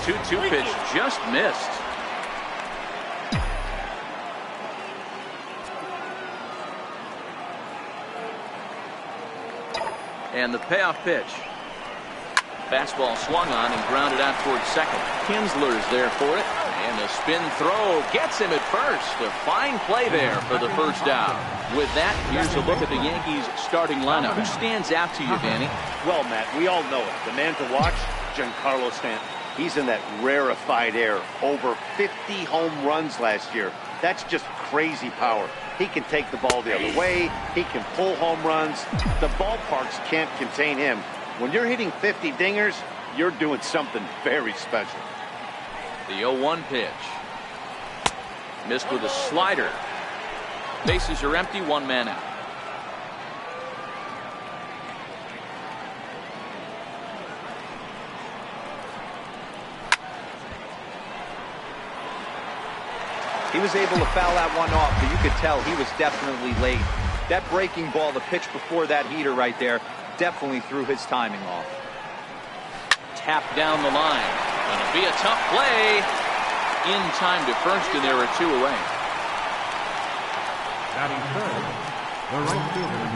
2-2 pitch just missed. And the payoff pitch. Fastball swung on and grounded out towards second. Kinsler's there for it. And the spin throw gets him at first. A fine play there for the first down. With that, here's a look at the Yankees starting lineup. Who stands out to you, Danny? Well, Matt, we all know it. The man to watch, Giancarlo Stanton. He's in that rarefied air. Over 50 home runs last year. That's just crazy power. He can take the ball the other way. He can pull home runs. The ballparks can't contain him. When you're hitting 50 dingers, you're doing something very special. The 0-1 pitch. Missed with a slider. Bases are empty, one man out. He was able to foul that one off, but you could tell he was definitely late. That breaking ball, the pitch before that heater right there, definitely threw his timing off. Tapped down the line. Gonna be a tough play. In time to first, and there are two away.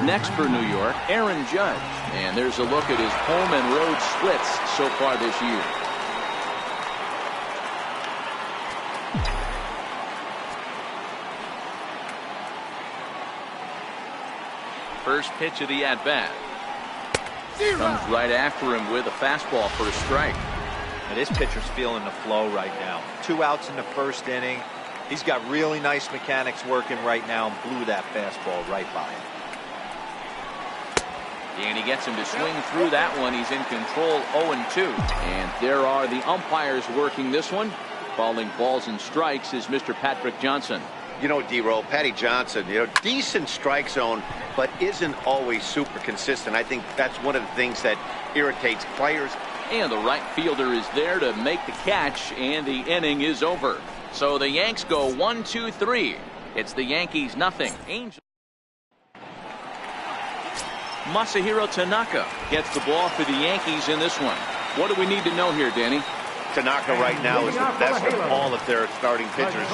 Next for New York, Aaron Judge. And there's a look at his home and road splits so far this year. First pitch of the at-bat. Comes right after him with a fastball for a strike. And this pitcher's feeling the flow right now. 2 outs in the first inning. He's got really nice mechanics working right now and blew that fastball right by him. And he gets him to swing through that one. He's in control 0-2. And there are the umpires working this one. Calling balls and strikes is Mr. Patrick Johnson. You know, D-Roll, Patty Johnson, decent strike zone, but isn't always super consistent. I think that's one of the things that irritates players. And the right fielder is there to make the catch, and the inning is over. So the Yanks go 1-2-3. It's the Yankees nothing. Angel. Masahiro Tanaka gets the ball for the Yankees in this one. What do we need to know here, Danny? Tanaka right now is the best of all of their starting pitchers.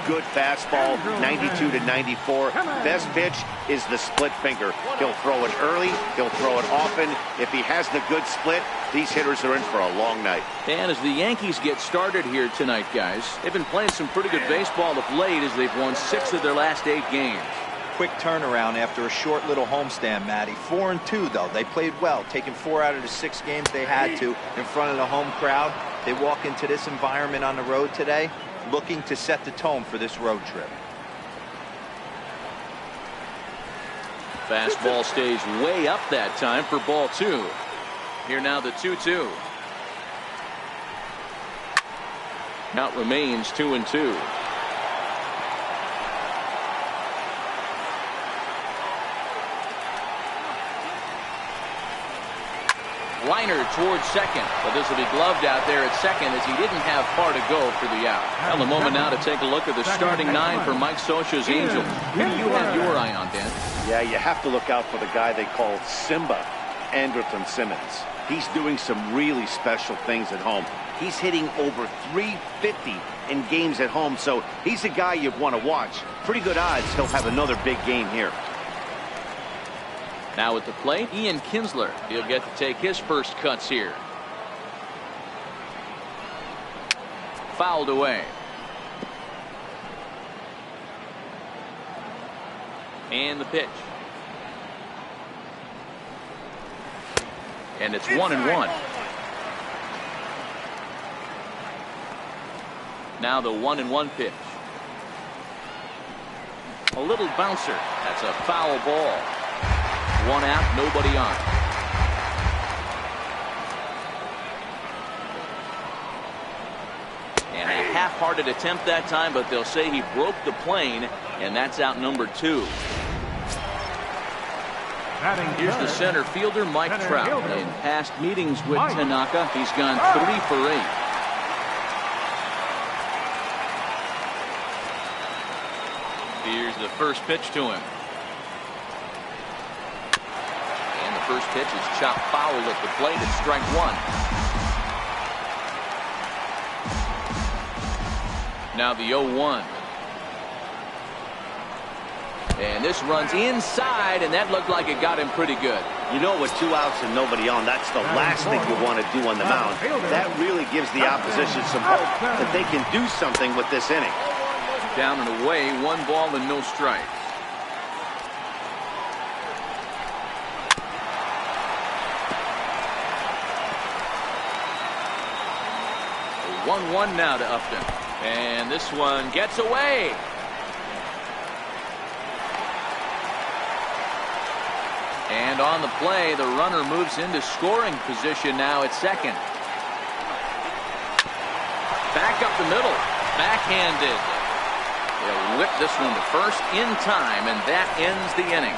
Good fastball, 92 to 94. Best pitch is the split finger. He'll throw it early. He'll throw it often. If he has the good split, these hitters are in for a long night. And as the Yankees get started here tonight, guys, they've been playing some pretty good baseball of late as they've won 6 of their last 8 games. Quick turnaround after a short little homestand, Matty. 4-2, though. They played well, taking 4 out of the 6 games they had to in front of the home crowd. They walk into this environment on the road today looking to set the tone for this road trip. Fastball stays way up that time for ball 2. Here now the 2-2. Count remains 2-2. Liner towards second, but this will be gloved out there at second as he didn't have far to go for the out. Well, a moment now to take a look at the starting 9 for Mike Scioscia's Angels. Who do you have your eye on, Dan? Yeah, you have to look out for the guy they call Simba, Andrelton Simmons. He's doing some really special things at home. He's hitting over 350 in games at home, so he's a guy you want to watch. Pretty good odds he'll have another big game here. Now at the plate, Ian Kinsler. He'll get to take his first cuts here. Fouled away. And the pitch. And it's 1-1. Now the 1-1 pitch. A little bouncer. That's a foul ball. 1 out, nobody on. And a half-hearted attempt that time, but they'll say he broke the plane, and that's out number 2. Here's the center fielder, Mike Trout. In past meetings with Tanaka, he's gone 3 for 8. Here's the first pitch to him. First pitch is chopped foul at the plate at strike 1. Now the 0-1. And this runs inside, and that looked like it got him pretty good. You know, with 2 outs and nobody on, that's the last thing you want to do on the mound. That really gives the opposition some hope that they can do something with this inning. Down and away, 1 ball and no strikes. A 1-1 now to Upton. And this one gets away. And on the play, the runner moves into scoring position now at second. Back up the middle. Backhanded. They'll whip this one to first in time, and that ends the inning.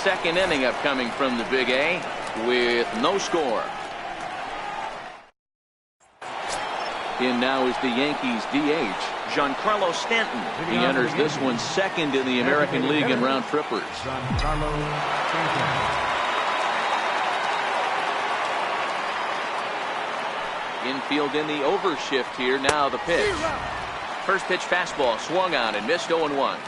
Second inning upcoming from the Big A with no score. In now is the Yankees DH, Giancarlo Stanton. He enters this one second in the American League in round trippers. Infield in the overshift here. Now the pitch. First pitch fastball swung on and missed. 0-1.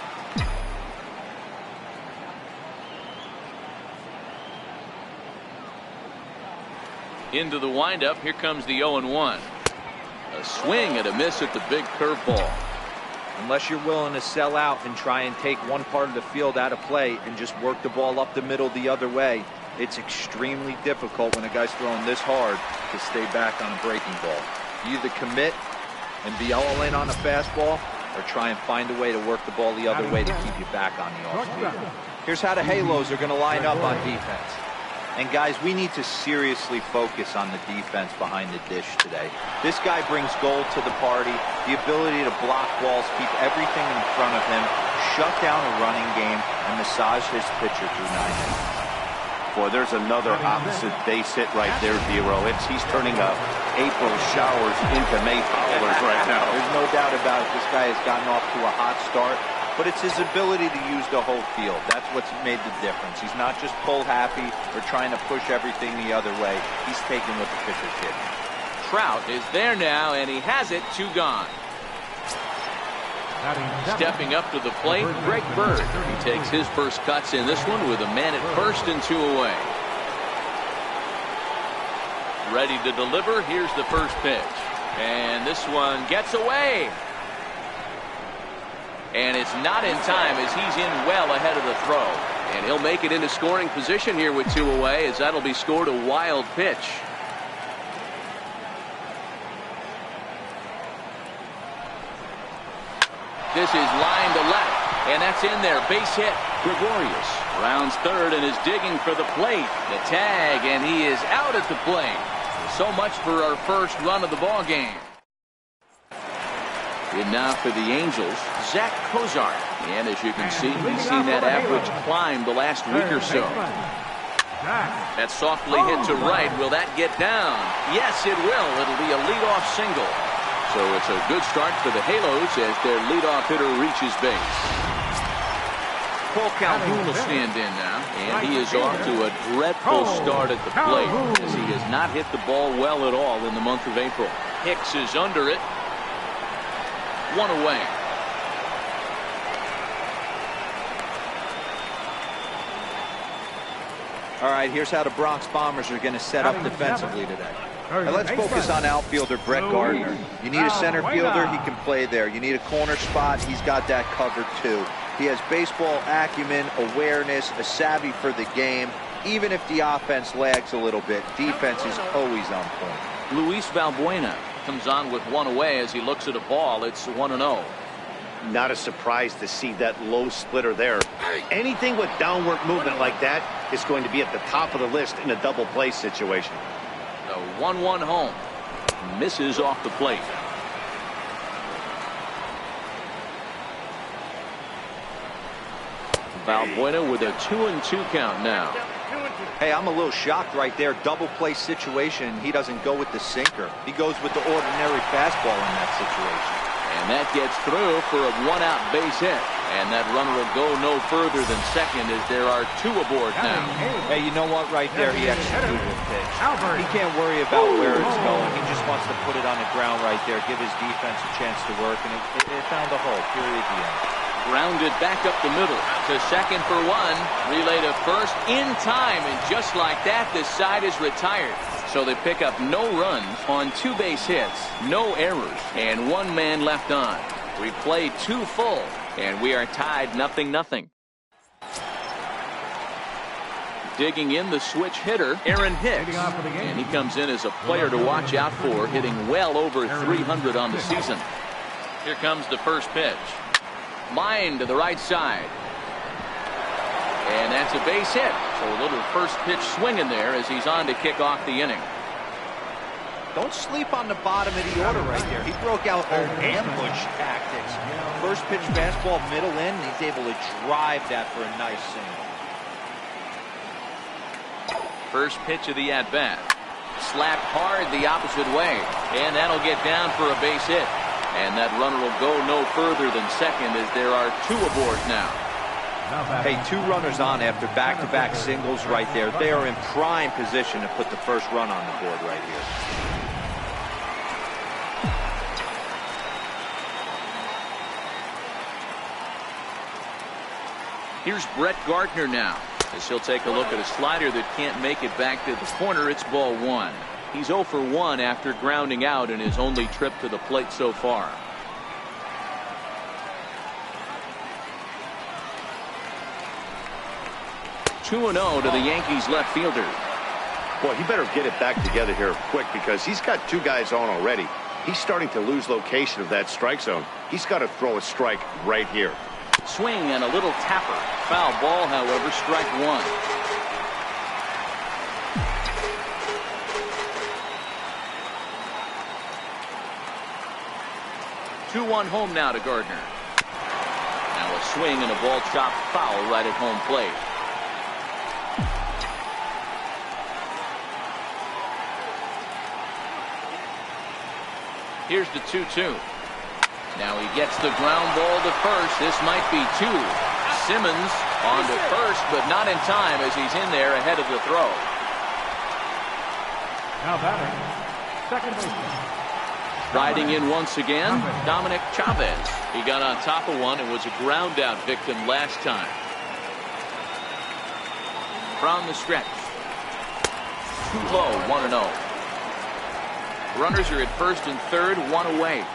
Into the windup. Here comes the 0-1. A swing and a miss at the big curveball. Unless you're willing to sell out and try and take one part of the field out of play and just work the ball up the middle the other way, it's extremely difficult when a guy's throwing this hard to stay back on a breaking ball. You either commit and be all in on a fastball or try and find a way to work the ball the other way to keep you back on the off speed. Here's how the Halos are going to line up on defense. And guys, we need to seriously focus on the defense behind the dish today. This guy brings gold to the party, the ability to block balls, keep everything in front of him, shut down a running game, and massage his pitcher through 9 innings. Boy, there's another opposite base hit right there, Vero. He's turning up April showers into May howlers right now. There's no doubt about it. This guy has gotten off to a hot start, but it's his ability to use the whole field. That's what's made the difference. He's not just pull happy or trying to push everything the other way. He's taking what the pitcher's hitting. Trout is there now, and he has it. 2 gone. Stepping up to the plate, Greg Bird. He takes his first cuts in this one with a man at first and 2 away. Ready to deliver. Here's the first pitch. And this one gets away. And it's not in time as he's in well ahead of the throw. And he'll make it into scoring position here with 2 away, as that'll be scored a wild pitch. This is line to left, and that's in there. Base hit. Gregorius rounds third and is digging for the plate. The tag, and he is out at the plate. So much for our first run of the ball game. And now for the Angels, Zach Kozart. And as you can see, he's seen that average climb the last week or so. That softly hit to right. Will that get down? Yes, it will. It'll be a leadoff single. So it's a good start for the Halos as their leadoff hitter reaches base. Paul Calhoun will stand in now, and he is off to a dreadful start at the plate as he has not hit the ball well at all in the month of April. Hicks is under it. 1 away. All right, here's how the Bronx Bombers are going to set up defensively today. Now let's focus on outfielder Brett Gardner. You need a center fielder, he can play there. You need a corner spot, he's got that covered too. He has baseball acumen, awareness, a savvy for the game. Even if the offense lags a little bit, defense is always on point. Luis Valbuena comes on with 1 away as he looks at a ball. It's 1-0. Not a surprise to see that low splitter there. Anything with downward movement like that is going to be at the top of the list in a double play situation. The 1-1 home. Misses off the plate. Valbuena with a 2-2 count now. Hey, I'm a little shocked right there. Double play situation. He doesn't go with the sinker. He goes with the ordinary fastball in that situation. And that gets through for a one-out base hit. And that runner will go no further than second as there are two aboard now. Hey, you know what? Right there, he executed the pitch. He can't worry about where it's going. He just wants to put it on the ground right there, give his defense a chance to work, and it found a hole. Period. The end. Grounded back up the middle to second for one. Relay to first in time, and just like that, this side is retired. So they pick up no runs on 2 base hits, no errors, and 1 man left on. We played 2 full, and we are tied 0-0. Digging in the switch hitter, Aaron Hicks. And he comes in as a player to watch out for, hitting well over 300 on the season. Here comes the first pitch. Line to the right side. And that's a base hit. So a little first pitch swing in there as he's on to kick off the inning. Don't sleep on the bottom of the order right there. He broke out ambush tactics. First pitch fastball, middle in, and he's able to drive that for a nice single. First pitch of the at-bat. Slapped hard the opposite way. And that'll get down for a base hit. And that runner will go no further than second as there are 2 aboard now. Hey, 2 runners on after back-to-back singles right there. They are in prime position to put the first run on the board right here. Here's Brett Gardner now, as he'll take a look at a slider that can't make it back to the corner. It's ball 1. He's 0 for 1 after grounding out in his only trip to the plate so far. (2-0) to the Yankees left fielder. Boy, he better get it back together here quick because he's got 2 guys on already. He's starting to lose location of that strike zone. He's got to throw a strike right here. Swing and a little tapper. Foul ball, however, strike 1. (2-1) home now to Gardner. Now a swing and a ball chopped foul right at home plate. Here's the 2-2. Now he gets the ground ball to first. This might be 2. Simmons on to first, but not in time as he's in there ahead of the throw. Now batting, second baseman. Riding in once again, Dominic Chavez. He got on top of one and was a ground out victim last time. From the stretch. Too low, 1-0. Runners are at first and third, 1 away.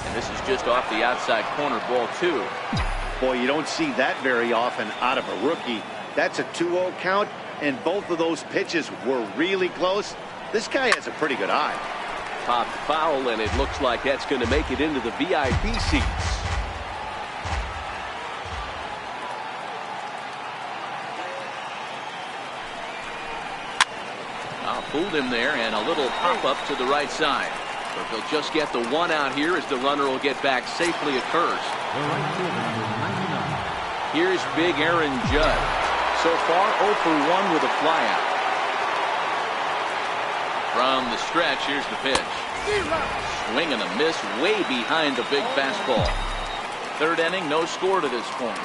And this is just off the outside corner, ball 2. Boy, you don't see that very often out of a rookie. That's a 2-0 count, and both of those pitches were really close. This guy has a pretty good eye. Top foul, and it looks like that's going to make it into the VIP seats. Fooled him there, and a little pop-up to the right side. But they'll just get the 1 out here as the runner will get back safely at first. Here's big Aaron Judd. So far, 0 for 1 with a flyout. From the stretch, here's the pitch. Swing and a miss way behind the big fastball. Third inning, no score to this point.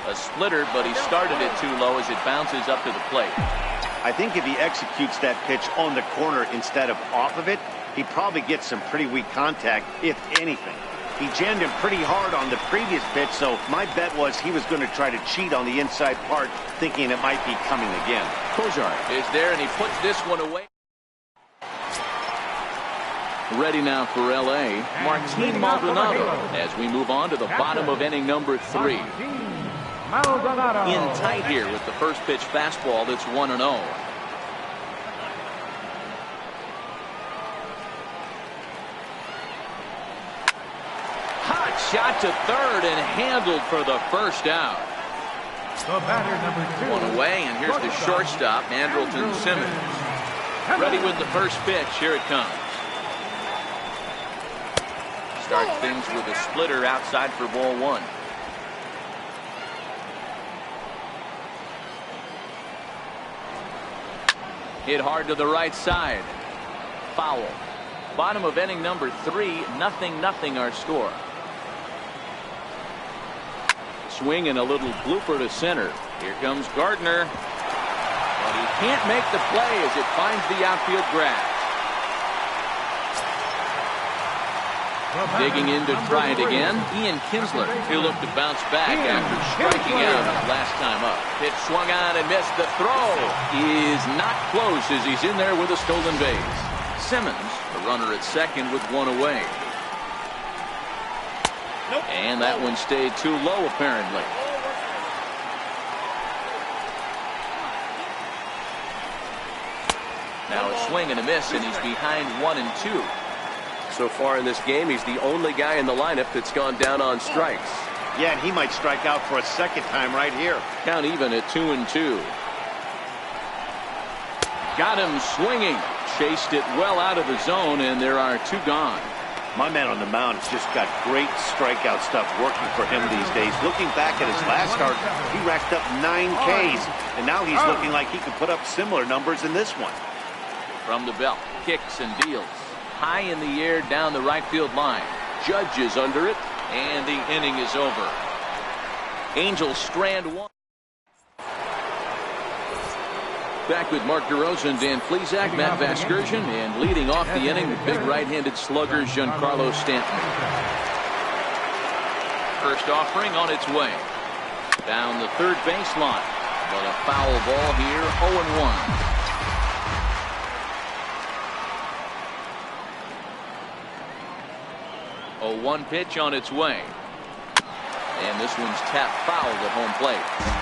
A splitter, but he started it too low as it bounces up to the plate. I think if he executes that pitch on the corner instead of off of it, he probably gets some pretty weak contact, if anything. He jammed him pretty hard on the previous pitch, so my bet was he was going to try to cheat on the inside part, thinking it might be coming again. Kozar is there, and he puts this one away. Ready now for L.A., Martin Maldonado, as we move on to the bottom of inning number 3. In tight here with the first pitch fastball that's 1-0. Hot shot to third and handled for the first out. The batter, number 2. 1 away, and here's the shortstop, Andrelton Simmons. Ready with the first pitch. Here it comes. Start things with a splitter outside for ball 1. Hit hard to the right side. Foul. Bottom of inning number 3, 0-0 our score. Swing and a little blooper to center. Here comes Gardner. But he can't make the play as it finds the outfield grass. Digging in to try it again, Ian Kinsler. He'll look to bounce back after striking out his last time up. Pitch swung on and missed. The throw is not close as he's in there with a stolen base. Simmons, the runner at second with one away. And that one stayed too low apparently. Now a swing and a miss, and he's behind 1-2. So far in this game, he's the only guy in the lineup that's gone down on strikes. Yeah, and he might strike out for a second time right here. Count even at 2-2. Got him swinging. Chased it well out of the zone, and there are 2 gone. My man on the mound has just got great strikeout stuff working for him these days. Looking back at his last start, he racked up 9 Ks, and now he's looking like he can put up similar numbers in this one. From the belt, kicks and deals. High in the air down the right field line. Judge is under it, and the inning is over. Angels strand 1. Back with Mark DeRosa and Dan Plesac, Matt Vasgersian, and leading off the inning, the big right-handed slugger, Giancarlo Stanton. First offering on its way. Down the third baseline. But a foul ball here, 0-1. 0-1 pitch on its way. And this one's tapped foul at home plate.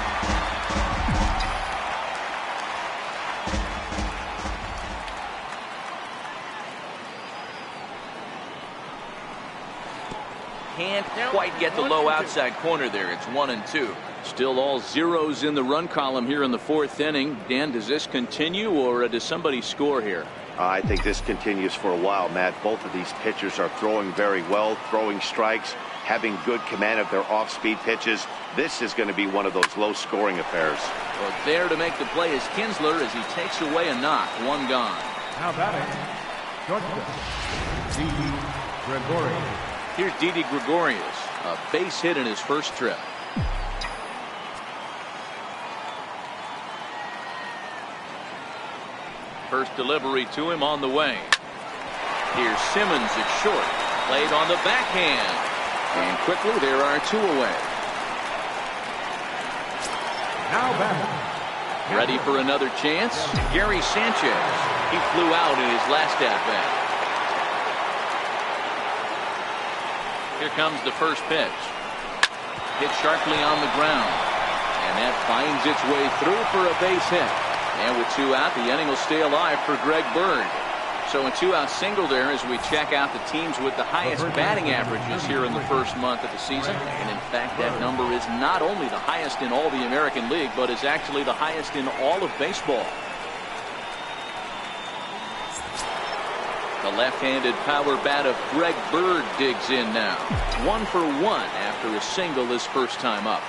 Can't quite get the low outside corner there. It's 1-2. Still all zeros in the run column here in the 4th inning. Dan, does this continue, or does somebody score here? I think this continues for a while, Matt. Both of these pitchers are throwing very well, throwing strikes, having good command of their off-speed pitches. This is going to be one of those low-scoring affairs. Well, there to make the play is Kinsler as he takes away a knock. 1 gone. Now batting, shortstop, Didi Gregorius. Here's Didi Gregorius, a base hit in his first trip. First delivery to him on the way. Here's Simmons at short. Played on the backhand. And quickly there are 2 away. Now batting. Ready for another chance? Gary Sanchez. He flew out in his last at-bat. Here comes the first pitch. Hit sharply on the ground. And that finds its way through for a base hit. And with 2 out, the inning will stay alive for Greg Bird. So a 2-out single there as we check out the teams with the highest batting averages here in the first month of the season. And in fact, that number is not only the highest in all the American League, but is actually the highest in all of baseball. The left-handed power bat of Greg Bird digs in now. 1 for 1 after a single his first time up.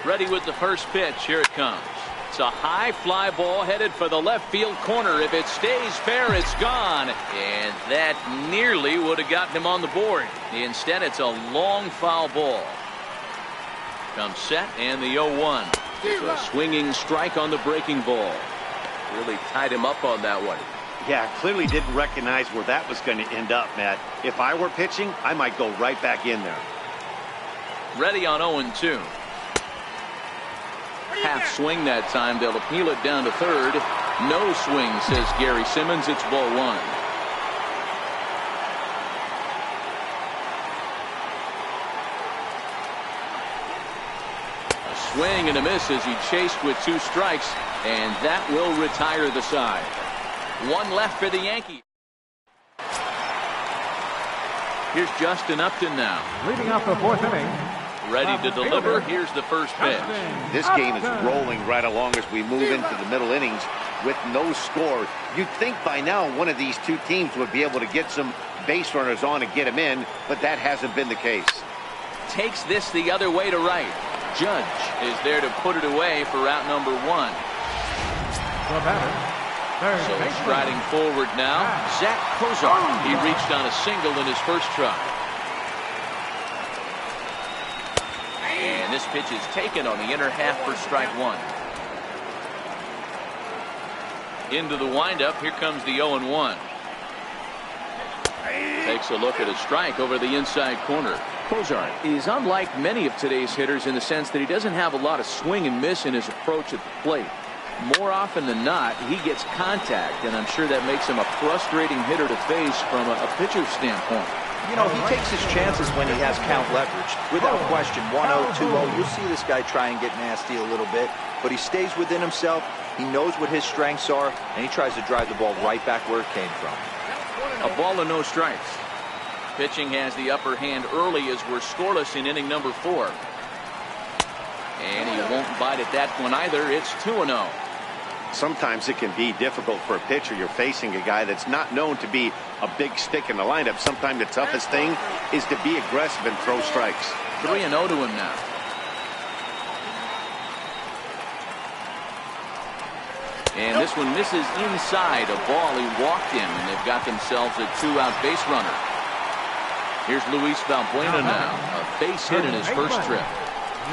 Ready with the first pitch. Here it comes. It's a high fly ball headed for the left field corner. If it stays fair, it's gone. And that nearly would have gotten him on the board. Instead, it's a long foul ball. Comes set and the 0-1. It's a swinging strike on the breaking ball. Really tied him up on that one. Yeah, clearly didn't recognize where that was going to end up, Matt. If I were pitching, I might go right back in there. Ready on 0-2. Half swing that time. They'll appeal it down to third. No swing, says Gary Simmons. It's ball 1. A swing and a miss as he chased with 2 strikes, and that will retire the side. 1 left for the Yankees. Here's Justin Upton now. Leading off the 4th inning. Ready to deliver. Here's the first pitch. This game is rolling right along as we move into the middle innings with no score. You'd think by now one of these 2 teams would be able to get some base runners on and get them in, but that hasn't been the case. Takes this the other way to right. Judge is there to put it away for out number 1. The batter, third So baseman. striding forward now, Zach Kozar. He reached on a single in his first try. And this pitch is taken on the inner half for strike one. Into the windup. Here comes the 0-1. Takes a look at a strike over the inside corner. Kozar is unlike many of today's hitters in the sense that he doesn't have a lot of swing and miss in his approach at the plate. More often than not, he gets contact, and I'm sure that makes him a frustrating hitter to face from a pitcher's standpoint. You know, he takes his chances when he has count leverage. Without question, 1-0, 2-0, you'll see this guy try and get nasty a little bit, but he stays within himself. He knows what his strengths are, and he tries to drive the ball right back where it came from. A ball and no strikes. Pitching has the upper hand early as we're scoreless in inning number 4. And he won't bite at that one either. It's 2-0. Sometimes it can be difficult for a pitcher. You're facing a guy that's not known to be a big stick in the lineup. Sometimes the toughest thing is to be aggressive and throw strikes. 3-0 to him now. And this one misses inside. A ball he walked in, and they've got themselves a 2-out base runner. Here's Luis Valbuena now. A base hit in his first trip.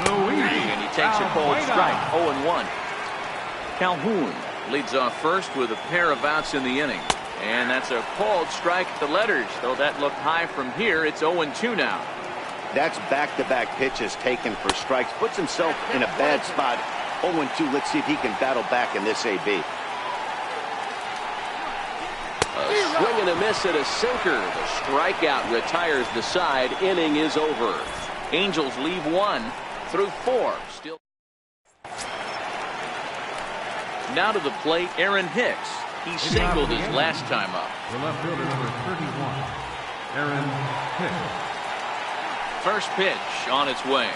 And he takes a cold strike. 0-1. Calhoun leads off first with a pair of outs in the inning. And that's a called strike at the letters. Though that looked high from here, it's 0-2 now. That's back-to-back pitches taken for strikes. Puts himself in a bad spot. 0-2. Let's see if he can battle back in this AB. A swing and a miss at a sinker. The strikeout retires the side. Inning is over. Angels leave 1 through 4. Still. Now to the plate, Aaron Hicks. He singled his last time up. The left fielder, number 31, Aaron Hicks. First pitch on its way.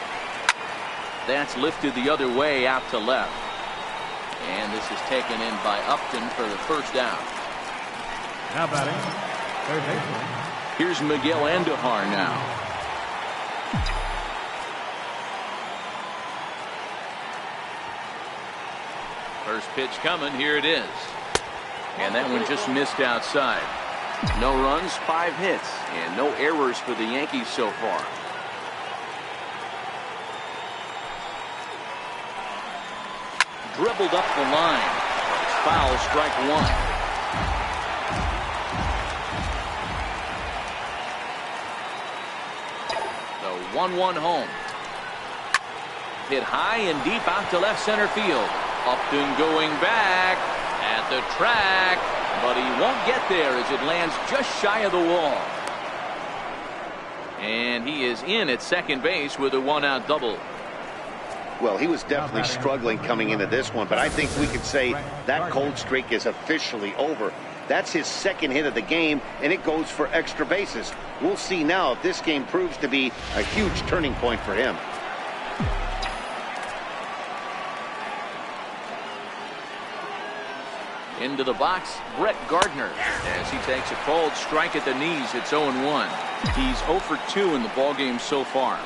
That's lifted the other way out to left. And this is taken in by Upton for the first down. Now batting, third baseman. Here's Miguel Andujar now. First pitch coming. Here it is. And that one just missed outside. No runs, 5 hits, and no errors for the Yankees so far. Dribbled up the line. It's foul, strike 1. The 1-1 home. Hit high and deep out to left center field. Upton going back at the track, but he won't get there as it lands just shy of the wall. And he is in at second base with a 1-out double. Well, he was definitely struggling coming into this one, but I think we could say that cold streak is officially over. That's his second hit of the game, and it goes for extra bases. We'll see now if this game proves to be a huge turning point for him. Into the box, Brett Gardner, as he takes a cold strike at the knees. It's 0-1. He's 0 for 2 in the ballgame so far.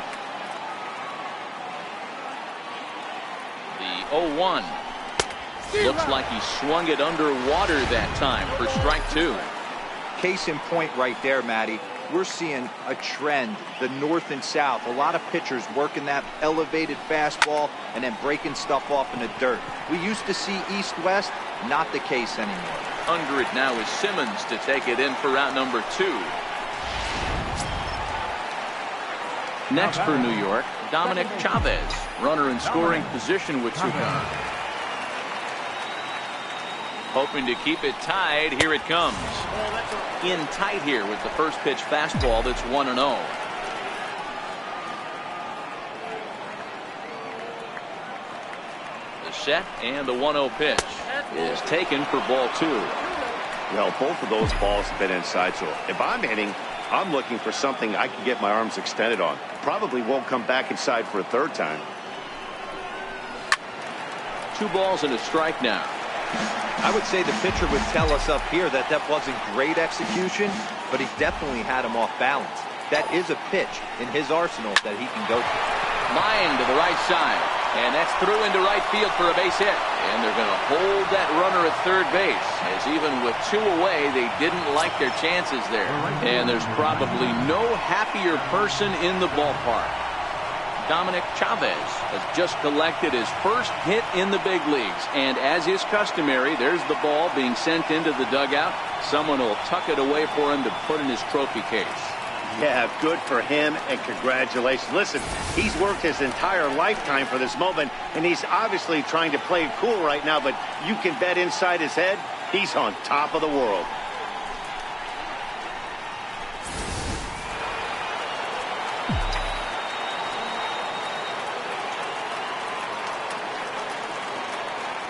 The 0-1. Looks like he swung it underwater that time for strike 2. Case in point right there, Matty. We're seeing a trend, the north and south. A lot of pitchers working that elevated fastball and then breaking stuff off in the dirt. We used to see east-west, not the case anymore. Under it now is Simmons to take it in for out number 2. Next for New York, Dominic Chavez, runner in scoring position with 2 guys. Hoping to keep it tied. Here it comes. In tight here with the first pitch fastball that's 1-0. The set and the 1-0 pitch is taken for ball 2. Well, both of those balls have been inside, so if I'm hitting, I'm looking for something I can get my arms extended on. Probably won't come back inside for a third time. 2 balls and a strike now. I would say the pitcher would tell us up here that that wasn't great execution, but he definitely had him off balance. That is a pitch in his arsenal that he can go to. Line to the right side, and that's through into right field for a base hit. And they're going to hold that runner at third base, as even with 2 away, they didn't like their chances there. And there's probably no happier person in the ballpark. Dominic Chavez has just collected his first hit in the big leagues. And as is customary, there's the ball being sent into the dugout. Someone will tuck it away for him to put in his trophy case. Yeah, good for him, and congratulations. Listen, he's worked his entire lifetime for this moment, and he's obviously trying to play it cool right now, but you can bet inside his head, he's on top of the world.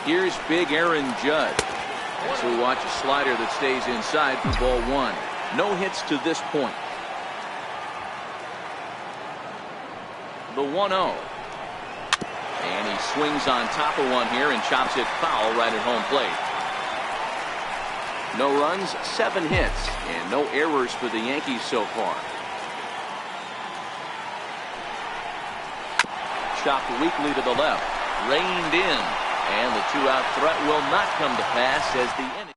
Here's big Aaron Judge. So we watch a slider that stays inside for ball 1. No hits to this point. The 1-0. And he swings on top of one here and chops it foul right at home plate. No runs, 7 hits, and no errors for the Yankees so far. Chopped weakly to the left. Reined in. And the 2-out threat will not come to pass as the inning.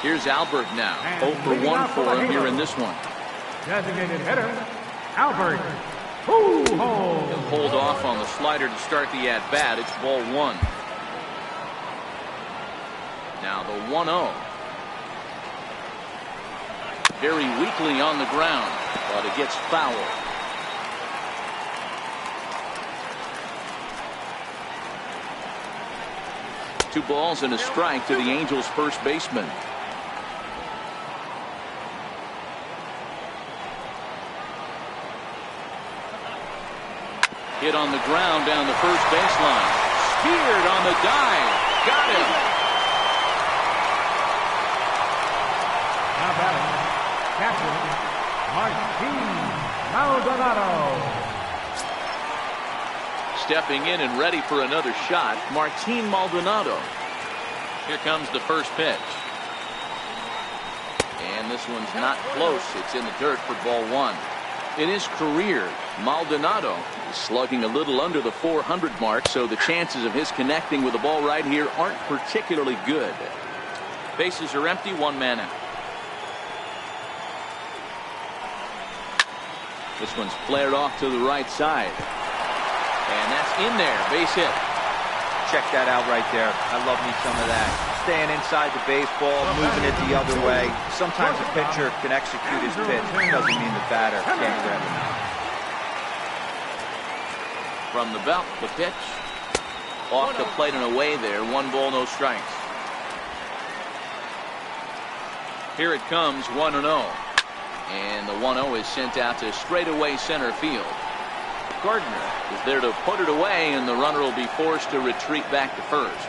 Here's Albert now. 0 for 1 for him here in this one. Designated hitter, Albert. He'll hold off on the slider to start the at-bat. It's ball 1. Now the 1-0. Very weakly on the ground, but it gets foul. Two balls and a strike to the Angels' first baseman. Hit on the ground down the first baseline. Speared on the dive. Got him. Now batting, catcher, Martin Maldonado. Stepping in and ready for another shot, Martin Maldonado. Here comes the first pitch. And this one's not close. It's in the dirt for ball 1. In his career, Maldonado is slugging a little under the 400 mark, so the chances of his connecting with the ball right here aren't particularly good. Bases are empty, 1 man out. This one's flared off to the right side. And that's in there. Base hit. Check that out right there. I love me some of that. Staying inside the baseball, moving it the other way. Sometimes a pitcher can execute his pitch. Doesn't mean the batter can't grab him. From the belt, the pitch. Off the plate and away there. 1 ball, no strikes. Here it comes, 1-0. And the 1-0 is sent out to straightaway center field. Gardner is there to put it away, and the runner will be forced to retreat back to first.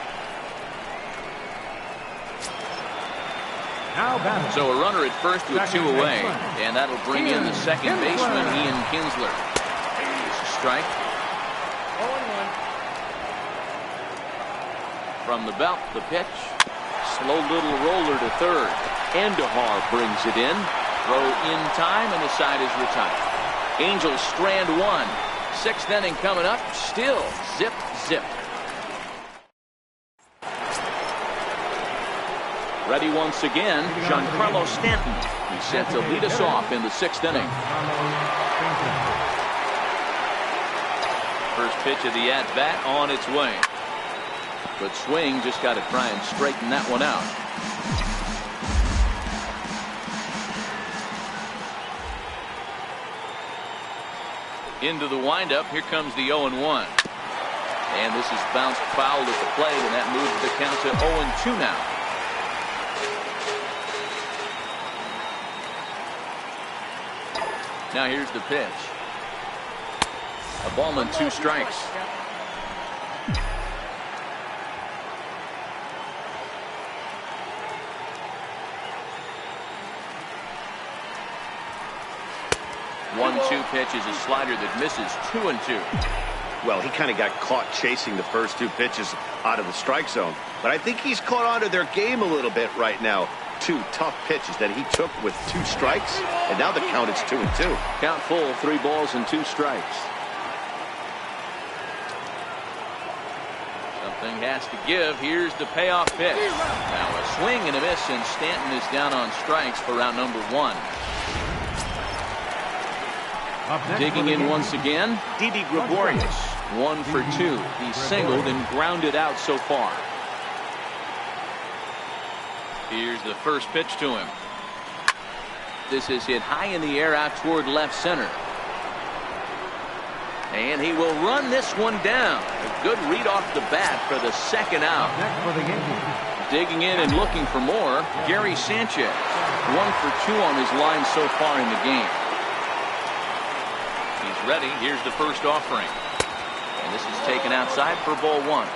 So a runner at first with 2 away, and that'll bring in the second baseman, Ian Kinsler. It's a strike. 0-1. From the belt, the pitch. Slow little roller to third. Andahar brings it in. Throw in time, and the side is retired. Angels strand 1. 6th inning coming up. Still zip, zip. Ready once again, Giancarlo Stanton. He's set to lead us off in the 6th inning. First pitch of the at-bat on its way. But swing, just got to try and straighten that one out. Into the windup. Here comes the 0-1. And this is bounced foul at the plate, and that moves the count to 0-2 now. Now here's the pitch. A ball and 2 strikes. One-two pitch is a slider that misses 2-2. Well, he kind of got caught chasing the first 2 pitches out of the strike zone. But I think he's caught on to their game a little bit right now. 2 tough pitches that he took with 2 strikes, and now the count is 2-2. Count full, 3 balls and 2 strikes. Something has to give. Here's the payoff pitch. Now a swing and a miss, and Stanton is down on strikes for out number 1. Digging in once again, Didi Gregorius. 1 for 2. He's singled and grounded out so far. Here's the first pitch to him. This is hit high in the air out toward left center. And he will run this one down. A good read off the bat for the second out. Digging in and looking for more, Gary Sanchez. 1 for 2 on his line so far in the game. He's ready. Here's the first offering. And this is taken outside for ball 1.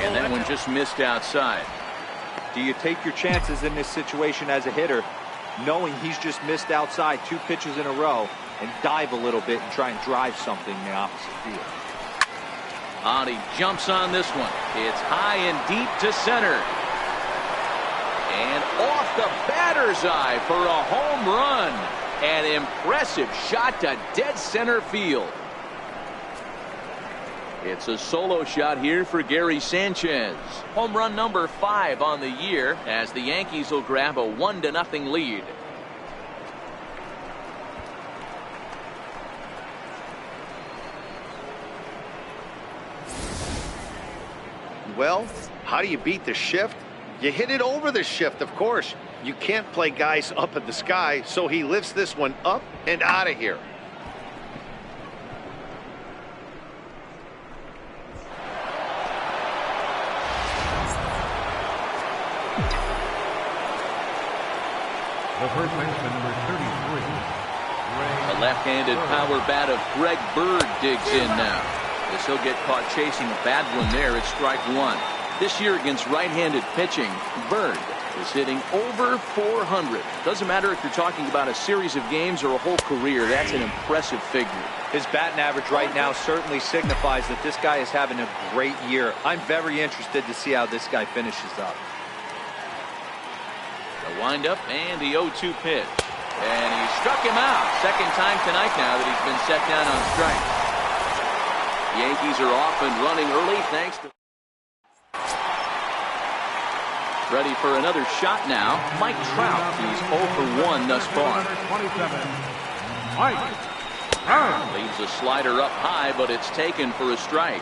And that one just missed outside. Do you take your chances in this situation as a hitter, knowing he's just missed outside 2 pitches in a row, and dive a little bit and try and drive something in the opposite field? He jumps on this one. It's high and deep to center. And off the batter's eye for a home run. An impressive shot to dead center field. It's a solo shot here for Gary Sanchez. Home run number 5 on the year, as the Yankees will grab a 1-0 lead. Well, how do you beat the shift? You hit it over the shift, of course. You can't play guys up at the sky, so he lifts this one up and out of here. The first baseman, number 33. The left-handed power bat of Greg Bird digs in now. As he'll get caught chasing a bad one there at strike 1. This year against right-handed pitching, Bird is hitting over 400. Doesn't matter if you're talking about a series of games or a whole career. That's an impressive figure. His batting average right now certainly signifies that this guy is having a great year. I'm very interested to see how this guy finishes up. The windup and the 0-2 pitch. And he struck him out. Second time tonight now that he's been set down on strike. Yankees are off and running early thanks to... Ready for another shot now. Mike Trout. He's 0 for 1 thus far. Leaves a slider up high, but it's taken for a strike.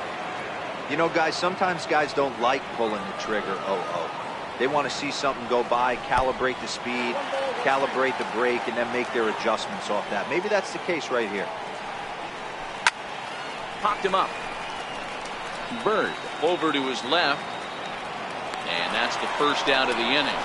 You know, guys, sometimes guys don't like pulling the trigger 0-0. They want to see something go by, calibrate the speed, calibrate the brake, and then make their adjustments off that. Maybe that's the case right here. Popped him up. Bird over to his left. And that's the first out of the inning.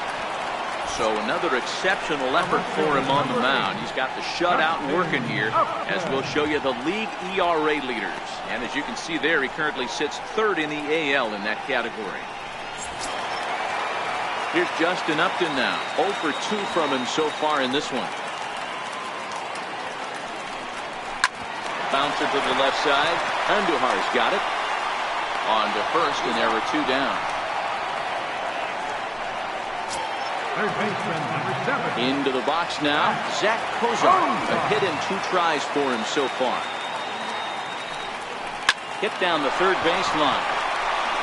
So another exceptional effort for him on the mound. He's got the shutout working here, as we'll show you the league ERA leaders. And as you can see there, he currently sits 3rd in the AL in that category. Here's Justin Upton now. 0 for 2 from him so far in this one. Bouncer to the left side. Andujar's got it. On to first, and there are 2 down. Third baseman, number 7. Into the box now. Zach Kozar. A hit in 2 tries for him so far. Hit down the third baseline.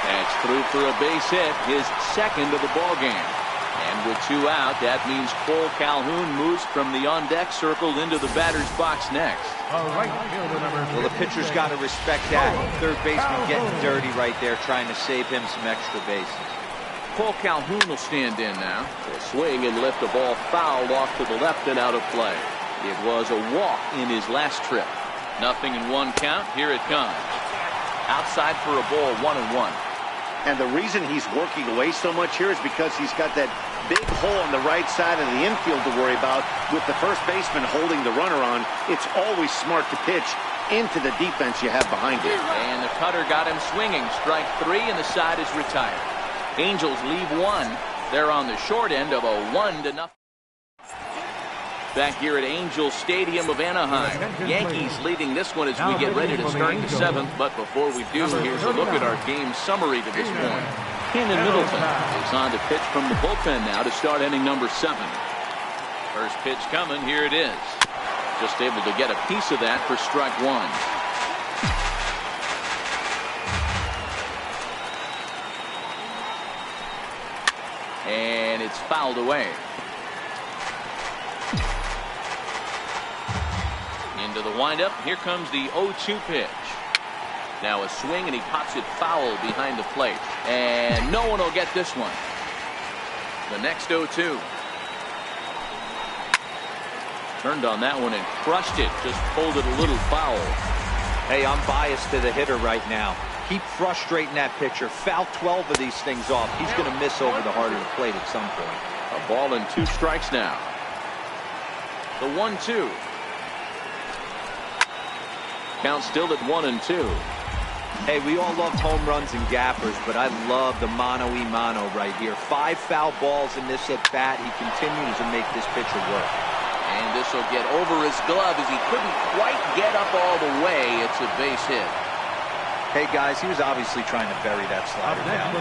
That's through for a base hit, his 2nd of the ball game. And with 2 out, that means Cole Calhoun moves from the on-deck circle into the batter's box next. Well, the pitcher's got to respect that. Third baseman getting dirty right there, trying to save him some extra bases. Cole Calhoun will stand in now. He'll swing and lift the ball foul off to the left and out of play. It was a walk in his last trip. 0-1 count. Here it comes. Outside for a ball, 1-1. And the reason he's working away so much here is because he's got that big hole on the right side of the infield to worry about. With the first baseman holding the runner on, it's always smart to pitch into the defense you have behind it. And the cutter got him swinging. Strike 3, and the side is retired. Angels leave 1. They're on the short end of a 1-0. Back here at Angel Stadium of Anaheim. Yankees leading this one as we get ready to start the 7th. But before we do, here's a look at our game summary to this point. Ken Middleton is on to pitch from the bullpen now to start inning number 7. First pitch coming. Here it is. Just able to get a piece of that for strike one. And it's fouled away. Into the windup. Here comes the 0-2 pitch. Now a swing, and he pops it foul behind the plate. And no one will get this one. The next 0-2. Turned on that one and crushed it. Just pulled it a little foul. Hey, I'm biased to the hitter right now. Keep frustrating that pitcher. Foul 12 of these things off. He's going to miss over the heart of the plate at some point. A ball and 2 strikes now. The 1-2. Count still at 1-2. Hey, we all love home runs and gappers, but I love the mano-y-mano right here. 5 foul balls in this at bat. He continues to make this pitcher work. And this will get over his glove as he couldn't quite get up all the way. It's a base hit. Hey, guys, he was obviously trying to bury that slider down.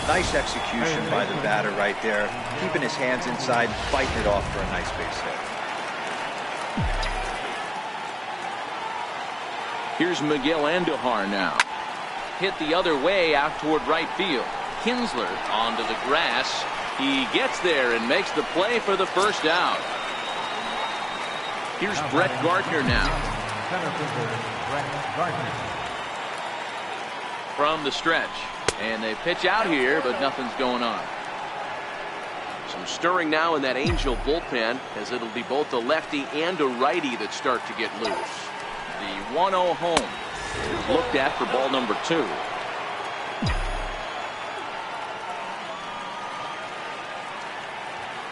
Nice execution by the batter right there. Keeping his hands inside, fighting it off for a nice base hit. Here's Miguel Andujar now. Hit the other way out toward right field. Kinsler onto the grass. He gets there and makes the play for the first out. Here's Brett Gardner now. From the stretch. And they pitch out here, but nothing's going on. Some stirring now in that Angel bullpen, as it'll be both a lefty and a righty that start to get loose. The 1-0 home is looked at for ball number 2.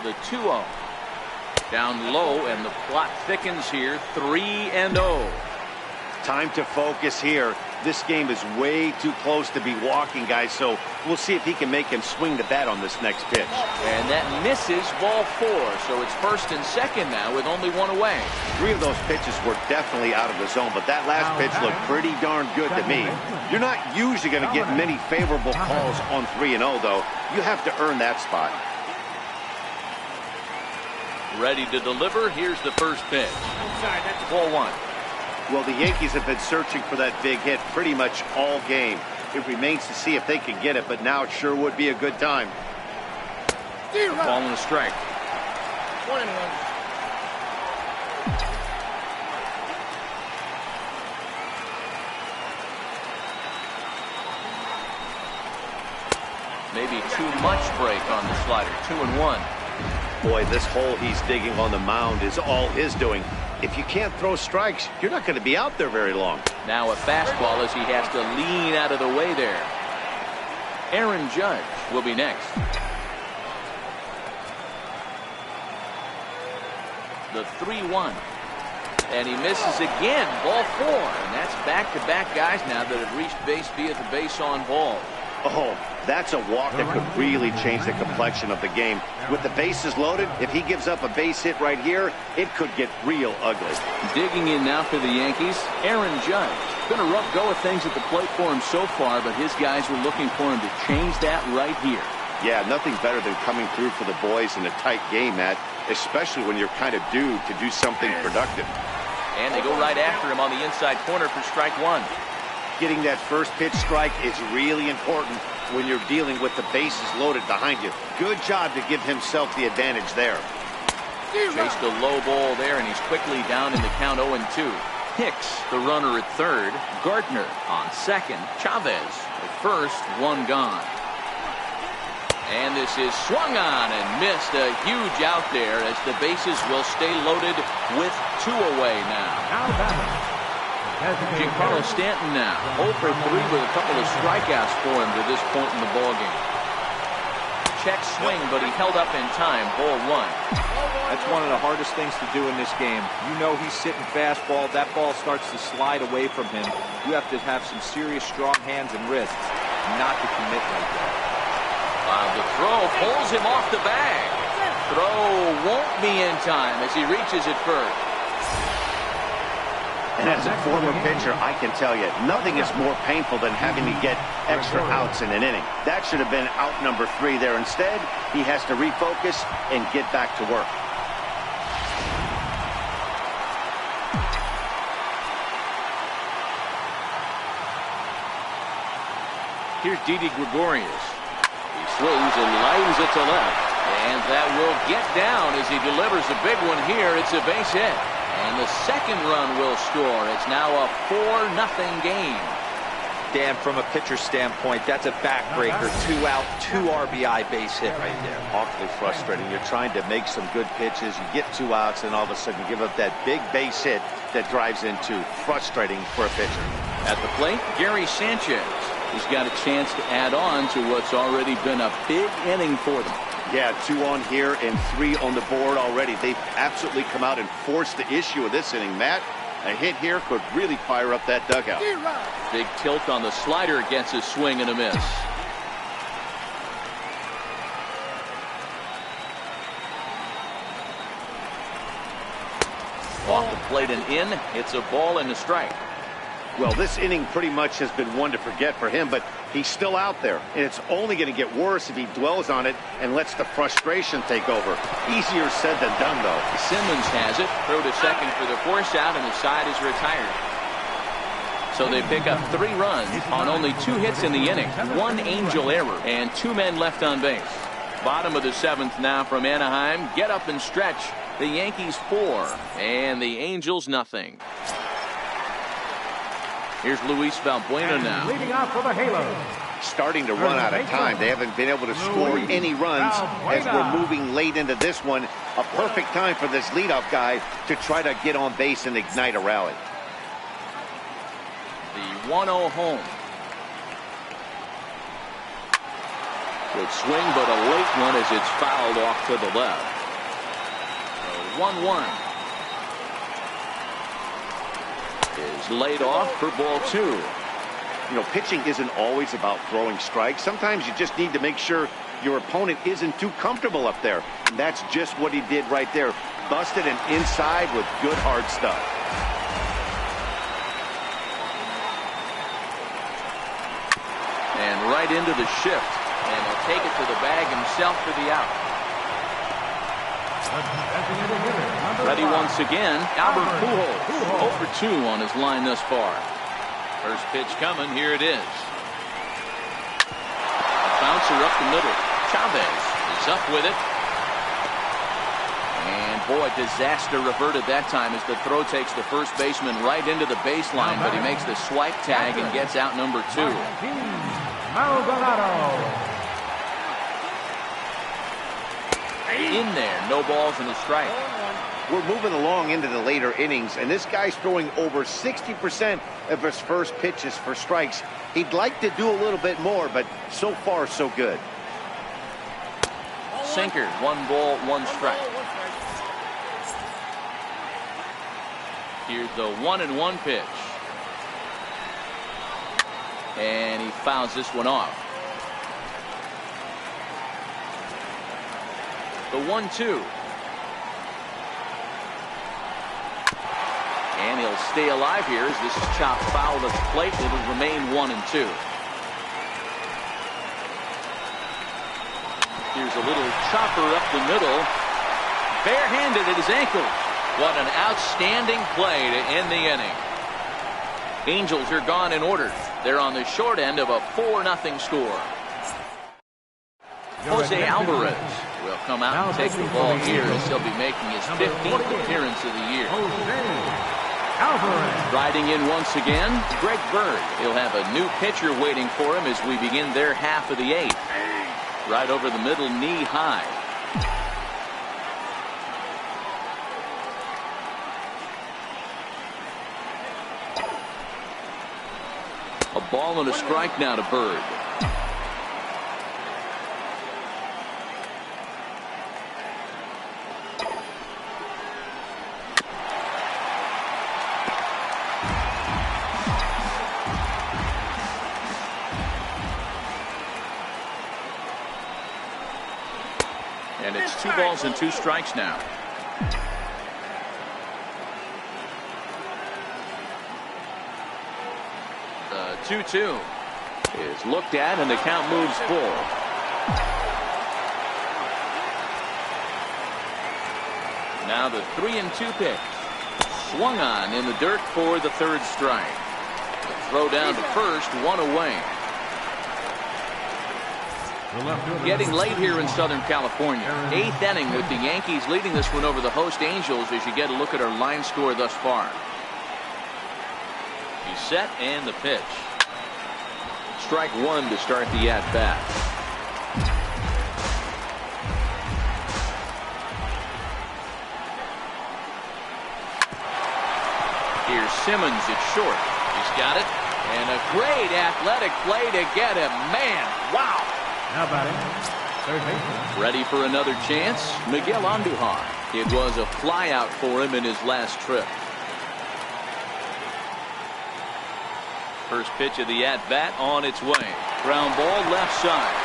The 2-0. Down low, and the plot thickens here. 3-0. Time to focus here. This game is way too close to be walking, guys, so we'll see if he can make him swing the bat on this next pitch. And that misses ball 4, so it's first and second now with only 1 away. 3 of those pitches were definitely out of the zone, but that last pitch looked pretty darn good to me. You're not usually going to get many favorable calls on 3-0, though. You have to earn that spot. Ready to deliver. Here's the first pitch. Ball 1. Well, the Yankees have been searching for that big hit pretty much all game. It remains to see if they can get it, but now it sure would be a good time. A ball and a strike. 1-1. Maybe too much break on the slider. 2-1. Boy, this hole he's digging on the mound is all his doing. If you can't throw strikes, you're not going to be out there very long. Now a fastball as he has to lean out of the way there. Aaron Judge will be next. The 3-1. And he misses again. Ball 4. And that's back-to-back guys now that have reached base via the base on ball. Oh, that's a walk that could really change the complexion of the game. With the bases loaded, if he gives up a base hit right here, it could get real ugly. Digging in now for the Yankees, Aaron Judge. Been a rough go of things at the plate for him so far, but his guys were looking for him to change that right here. Yeah, nothing better than coming through for the boys in a tight game, Matt, especially when you're kind of due to do something productive. And they go right after him on the inside corner for strike 1. Getting that first pitch strike is really important when you're dealing with the bases loaded behind you. Good job to give himself the advantage there. Chased a low ball there, and he's quickly down in the count 0-2. Hicks, the runner at third. Gardner on second. Chavez at first. 1 gone. And this is swung on and missed. A huge out there as the bases will stay loaded with 2 away now. Giancarlo Stanton now 0 for 3 with a couple of strikeouts for him to this point in the ballgame. Check swing, but he held up in time. Ball 1. That's one of the hardest things to do in this game. You know he's sitting fastball. That ball starts to slide away from him. You have to have some serious strong hands and wrists not to commit like that. The throw pulls him off the bag. Throw won't be in time as he reaches it first. And as a former pitcher, I can tell you, nothing is more painful than having to get extra outs in an inning. That should have been out number 3 there. Instead, he has to refocus and get back to work. Here's Didi Gregorius. He swings and lines it to left. And that will get down as he delivers a big one here. It's a base hit. And the second run will score. It's now a 4-0 game. Dan, from a pitcher standpoint, that's a backbreaker. 2 out, 2 RBI base hit right there. Awfully frustrating. You're trying to make some good pitches. You get 2 outs, and all of a sudden you give up that big base hit that drives in 2. Frustrating for a pitcher. At the plate, Gary Sanchez. He's got a chance to add on to what's already been a big inning for them. Yeah, 2 on here and 3 on the board already. They've absolutely come out and forced the issue of this inning, Matt. A hit here could really fire up that dugout. Big tilt on the slider gets a swing and a miss. Off the plate and in. It's a ball and a strike. Well, this inning pretty much has been one to forget for him, but he's still out there, and it's only going to get worse if he dwells on it and lets the frustration take over. Easier said than done, though. Simmons has it. Throw to second for the force out, and the side is retired. So they pick up 3 runs on only 2 hits in the inning. 1 Angel error, and 2 men left on base. Bottom of the 7th now from Anaheim. Get up and stretch. The Yankees 4, and the Angels nothing. Here's Luis Valbuena now. Leading off for the Halos. Starting to run out of time. They haven't been able to score any runs as we're moving late into this one. A perfect time for this leadoff guy to try to get on base and ignite a rally. The 1-0 home. Good swing, but a late one as it's fouled off to the left. 1-1. Is laid off for ball 2. You know, pitching isn't always about throwing strikes. Sometimes you just need to make sure your opponent isn't too comfortable up there. And that's just what he did right there. Busted an inside with good hard stuff. And right into the shift. And he'll take it to the bag himself for the out. Ready once again, Albert Pujols. 0 for 2 on his line thus far. First pitch coming, here it is. A bouncer up the middle. Chavez is up with it. And boy, disaster reverted that time as the throw takes the first baseman right into the baseline, but he makes the swipe tag and gets out number 2. Maldonado. In there, no balls and a strike. We're moving along into the later innings, and this guy's throwing over 60% of his first pitches for strikes. He'd like to do a little bit more, but so far, so good. Sinker, 1 ball, 1 strike. Here's the 1-1 pitch. And he fouls this one off. The 1-2. And he'll stay alive here as this is chopped foul at the plate. It'll remain 1-2. Here's a little chopper up the middle. Barehanded at his ankle. What an outstanding play to end the inning. Angels are gone in order. They're on the short end of a 4-0 score. Jose Alvarez will come out and take the ball here as he'll be making his 15th appearance of the year. Riding in once again, Greg Bird. He'll have a new pitcher waiting for him as we begin their half of the 8th. Right over the middle, knee high. A ball and a strike now to Bird. And it's 2 balls and 2 strikes now. The 2-2 is looked at and the count moves full. Now the 3-2 pitch. Swung on in the dirt for the 3rd strike. The throw down to first, 1 away. Getting late here in Southern California. 8th inning with the Yankees leading this one over the host Angels as you get a look at our line score thus far. He's set and the pitch. Strike one to start the at-bat. Here's Simmons at short. He's got it. And a great athletic play to get him. Man, wow. Now batting, third baseman. Ready for another chance? Miguel Andujar. It was a flyout for him in his last trip. First pitch of the at-bat on its way. Ground ball left side.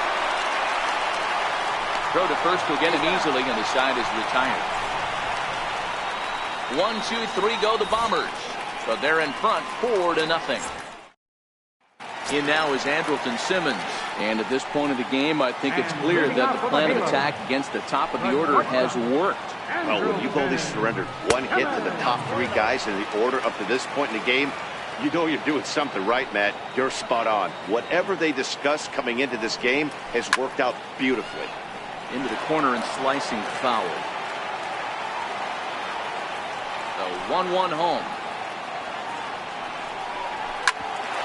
Throw to first will get him easily, and the side is retired. 1-2-3 go the Bombers. But they're in front 4-0. In now is Andrelton Simmons. And at this point of the game, I think it's clear that the plan of attack against the top of the order has worked. Well, when you've only surrendered one hit to the top three guys in the order up to this point in the game, you know you're doing something right, Matt. You're spot on. Whatever they discussed coming into this game has worked out beautifully. Into the corner and slicing foul. The 1-1 home.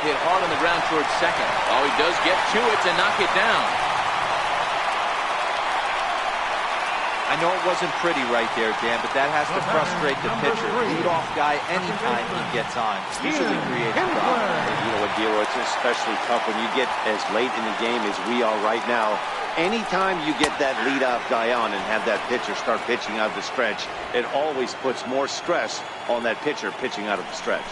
Hit hard on the ground towards second. Oh, he does get to it to knock it down. I know it wasn't pretty right there, Dan, but that has to frustrate the pitcher. Lead-off guy, anytime he gets on, usually creates a problem. You know what, Giro, it's especially tough when you get as late in the game as we are right now. Anytime you get that lead-off guy on and have that pitcher start pitching out of the stretch, it always puts more stress on that pitcher pitching out of the stretch.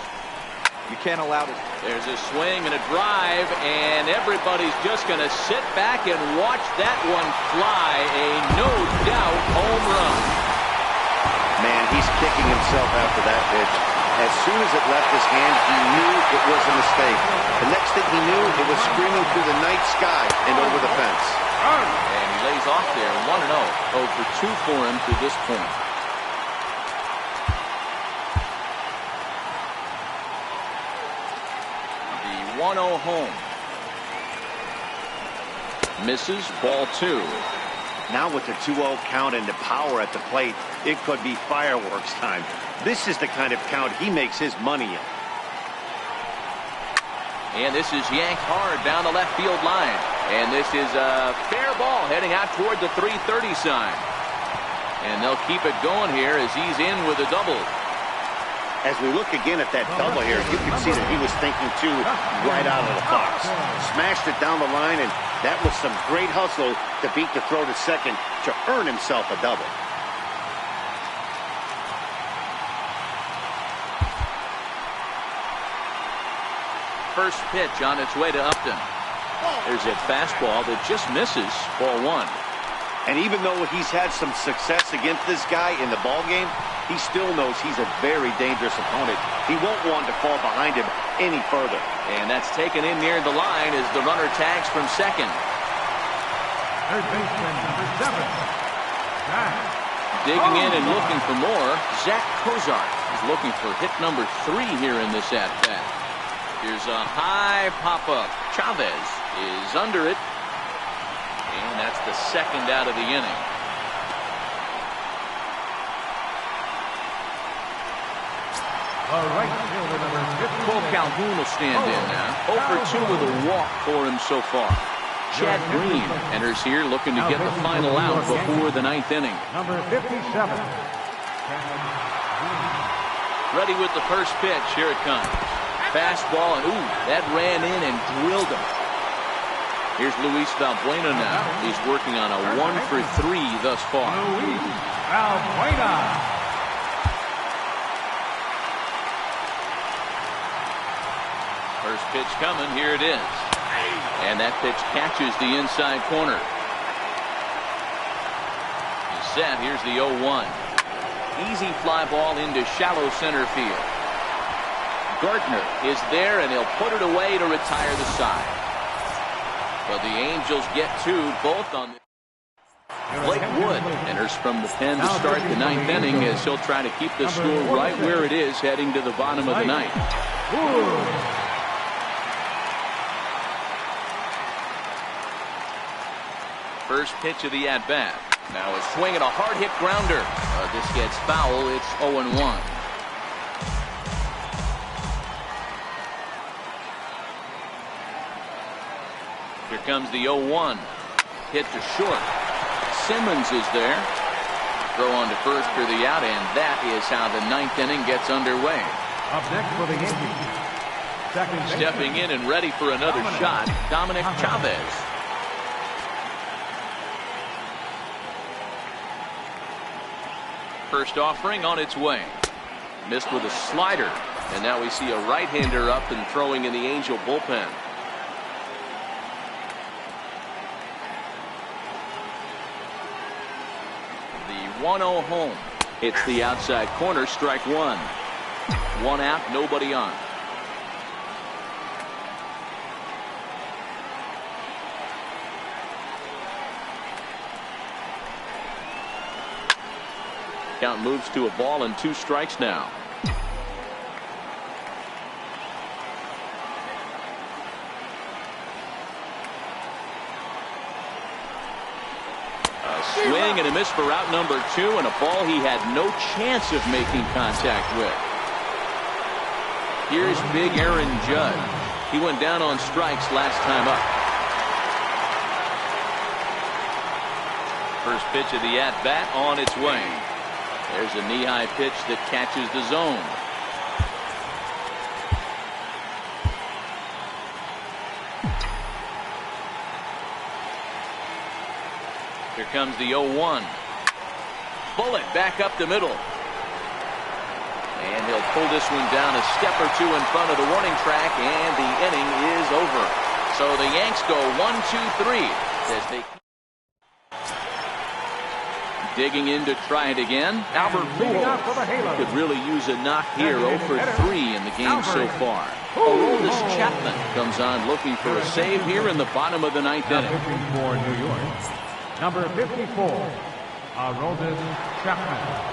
You can't allow it. There's a swing and a drive, and everybody's just going to sit back and watch that one fly. A no-doubt home run. Man, he's kicking himself after that pitch. As soon as it left his hand, he knew it was a mistake. The next thing he knew, it was screaming through the night sky and over the fence. And he lays off there, 1-0. 0 for 2 for him to this point. The 1-0 home. Misses, ball 2. Now with the 2-0 count and the power at the plate, it could be fireworks time. This is the kind of count he makes his money in. And this is yanked hard down the left field line. And this is a fair ball heading out toward the 330 sign. And they'll keep it going here as he's in with a double. As we look again at that double here, you can see that he was thinking, too, right out of the box. Smashed it down the line, and that was some great hustle to beat the throw to second to earn himself a double. First pitch on its way to Upton. There's a fastball that just misses, ball 1. And even though he's had some success against this guy in the ballgame, he still knows he's a very dangerous opponent. He won't want to fall behind him any further. And that's taken in near the line as the runner tags from second. Third baseman, number 7. Zach. Digging in and looking for more, Zach Cozart is looking for hit number 3 here in this at-bat. Here's a high pop-up. Chavez is under it. And that's the second out of the inning. Right fielder, number 15. Cole Calhoun will stand in now. 0 for 2 with a walk for him so far. Chad Green enters here looking to get the final out before the 9th inning. Number 57. Ready with the first pitch. Here it comes. Fastball, and ooh, that ran in and drilled him. Here's Luis Valbuena now. He's working on a 1 for 3 thus far. Luis Valbuena. First pitch coming. Here it is. And that pitch catches the inside corner. He's set. Here's the 0-1. Easy fly ball into shallow center field. Gardner is there, and he'll put it away to retire the side. But the Angels get 2, both on the... Blake Wood enters from the pen to start the 9th inning as he'll try to keep the score right where it is heading to the bottom of the 9th. First pitch of the at-bat. Now a swing and a hard hit grounder. This gets foul. It's 0-1. Here comes the 0-1. Hit to short. Simmons is there. Throw on to first for the out, and that is how the ninth inning gets underway. Up next for the Yankees. Stepping in and ready for another shot, Dominic Chavez. First offering on its way. Missed with a slider, and now we see a right-hander up and throwing in the Angel bullpen. The 1-0 home. It's the outside corner, strike one. One out, nobody on. Count moves to a ball and 2 strikes now. A swing and a miss for out number 2, and a ball he had no chance of making contact with. Here's big Aaron Judge. He went down on strikes last time up. First pitch of the at-bat on its way. There's a knee-high pitch that catches the zone. Here comes the 0-1. Bullet back up the middle. And he'll pull this one down a step or 2 in front of the warning track, and the inning is over. So the Yanks go 1-2-3 as they digging in to try it again. Albert Pujols could really use a knock here. 0 for 3 in the game so far. Aroldis Chapman comes on looking for a save here in the bottom of the ninth inning. For New York, number 54, Aroldis Chapman.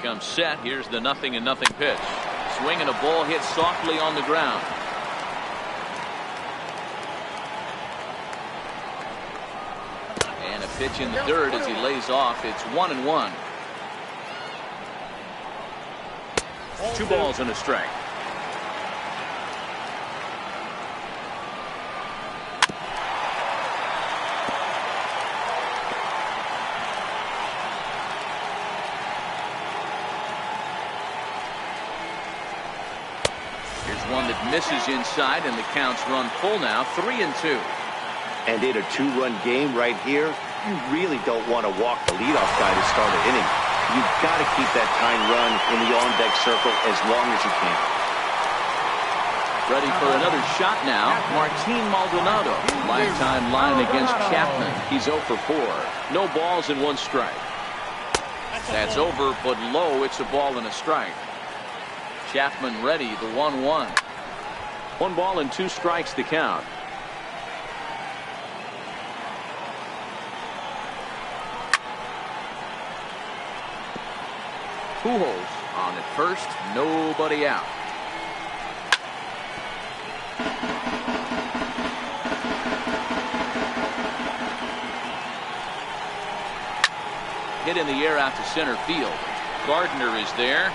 Comes set. Here's the 0-0 pitch. Swing and a ball hit softly on the ground. And a pitch in the dirt as he lays off. It's 1-1. 2 balls and a strike. One that misses inside, and the count's run full now, 3-2. And in a 2-run game right here, you really don't want to walk the leadoff guy to start an inning. You've got to keep that tying run in the on-deck circle as long as you can. Ready for another shot now. Martin Maldonado. Lifetime line against Chapman. He's 0 for 4. No balls and 1 strike. That's over, but low. It's a ball and a strike. Chapman ready, the 1-1. 1 ball and 2 strikes to count. Pujols on at first, nobody out. Hit in the air out to center field. Gardner is there.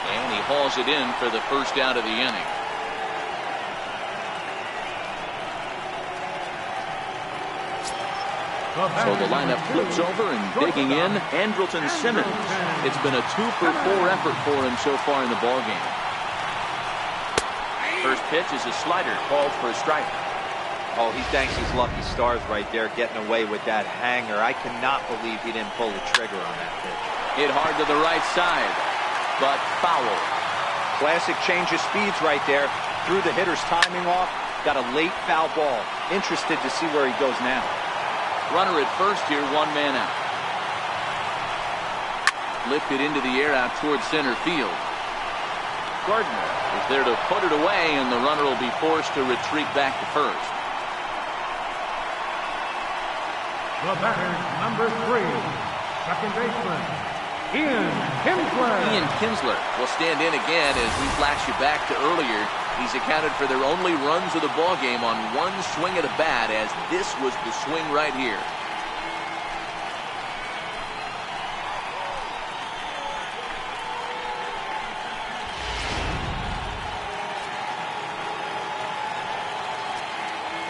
And he hauls it in for the first out of the inning. So the lineup flips over, and digging in, Andrelton Simmons. It's been a 2 for 4 effort for him so far in the ballgame. First pitch is a slider called for a strike. Oh, he thanks his lucky stars right there getting away with that hanger. I cannot believe he didn't pull the trigger on that pitch. Hit hard to the right side, but foul. Classic change of speeds right there. Threw the hitter's timing off. Got a late foul ball. Interested to see where he goes now. Runner at first here, one man out. Lifted into the air out towards center field. Gardner is there to put it away, and the runner will be forced to retreat back to first. The batter, number 3, second baseman, Ian Kinsler. Ian Kinsler will stand in again as we flash you back to earlier. He's accounted for their only runs of the ball game on one swing of the bat, as this was the swing right here.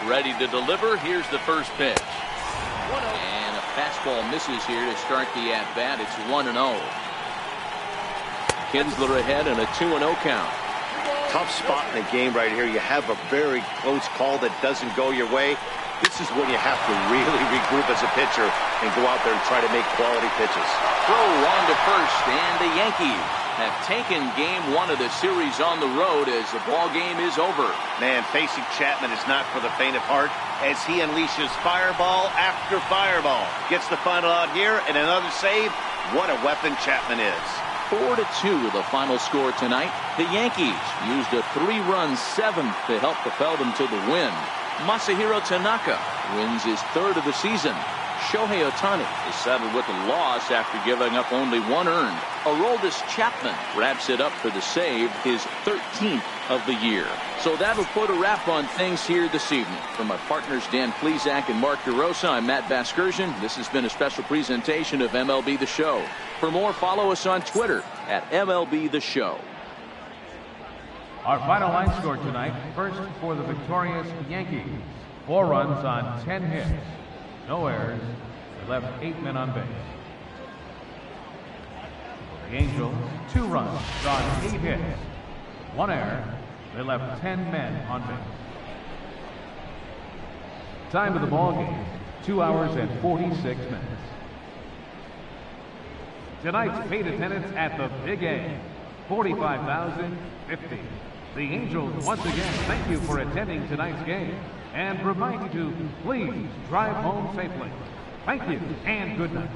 Ready to deliver. Here's the first pitch. And a fastball misses here to start the at-bat. It's 1-0. Kinsler ahead and a 2-0 count. Tough spot in the game right here. You have a very close call that doesn't go your way. This is when you have to really regroup as a pitcher and go out there and try to make quality pitches. Throw on to first, and the Yankees have taken game 1 of the series on the road as the ball game is over. Man, facing Chapman is not for the faint of heart as he unleashes fireball after fireball. Gets the final out here and another save. What a weapon Chapman is. 4-2 the final score tonight. The Yankees used a 3-run 7th to help propel them to the win. Masahiro Tanaka wins his 3rd of the season. Shohei Ohtani is settled with a loss after giving up only 1 earned. Aroldis Chapman wraps it up for the save, his 13th of the year. So that'll put a wrap on things here this evening. For my partners Dan Plesac and Mark DeRosa, I'm Matt Vasgersian. This has been a special presentation of MLB The Show. For more, follow us on Twitter at MLB The Show. Our final line score tonight, first for the victorious Yankees. 4 runs on 10 hits. No errors. They left 8 men on base. For the Angels, 2 runs on 8 hits. 1 error. They left 10 men on base. Time of the ball game, 2 hours and 46 minutes. Tonight's paid attendance at the Big A, 45,050. The Angels once again thank you for attending tonight's game and remind you to please drive home safely. Thank you and good night.